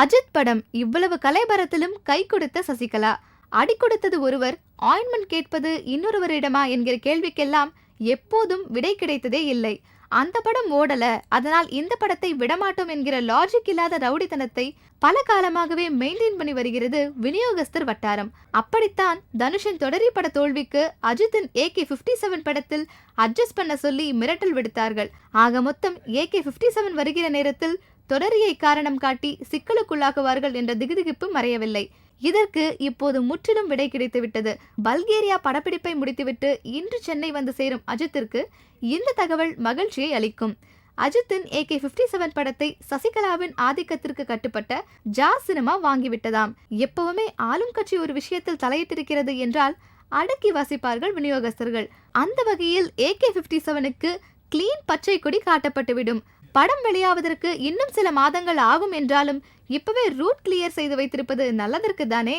அஜித் படம் இவ்வளவு கலைபரத்திலும் கை கொடுத்த சசிகலா, அடி கொடுத்தது ஒருவர், ஆயின்மெண்ட் கேட்பது இன்னொருவரிடமா என்கிற கேள்விக்கெல்லாம் எப்போதும் விடை கிடைத்ததே இல்லை. அந்த படம் ஓடல, அதனால் இந்த படத்தை விடமாட்டோம் என்கிற லாஜிக் இல்லாத ரவுடித்தனத்தை பல காலமாகவே மெயின்டைன் பண்ணி வருகிறது விநியோகஸ்தர் வட்டாரம். அப்படித்தான் தனுஷின் தொடரி பட தோல்விக்கு அஜித்தின் AK-57 படத்தில் அட்ஜஸ்ட் பண்ண சொல்லி மிரட்டல் விடுத்தார்கள். ஆக மொத்தம் AK-57 வருகிற நேரத்தில் தொடரியை காரணம் காட்டி சிக்கலுக்குள்ளாக்குவார்கள் என்ற திகுதிகிப்பு மறையவில்லை. இதற்கு இப்போது முற்றிலும் விடை கிடைத்துவிட்டது. பல்கேரியா படப்பிடிப்பை முடித்துவிட்டு இன்று சென்னை வந்து சேரும் அஜித்திற்கு இந்த தகவல் மகிழ்ச்சியை அளிக்கும். அஜித்தின் AK-57 படத்தை சசிகலாவின் ஆதிக்கத்திற்கு கட்டுப்பட்ட ஜாஸ் சினிமா வாங்கிவிட்டதாம். எப்பவுமே ஆளும் கட்சி ஒரு விஷயத்தில் தலையிட்டிருக்கிறது என்றால் அடக்கி வாசிப்பார்கள் விநியோகஸ்தர்கள். அந்த வகையில் AK-57க்கு கிளீன் பச்சை கொடி காட்டப்பட்டுவிடும். படம் வெளியாவதற்கு இன்னும் சில மாதங்கள் ஆகும் என்றாலும் இப்பவே ரூட் கிளியர் செய்து வைத்திருப்பது நல்லதற்கு தானே.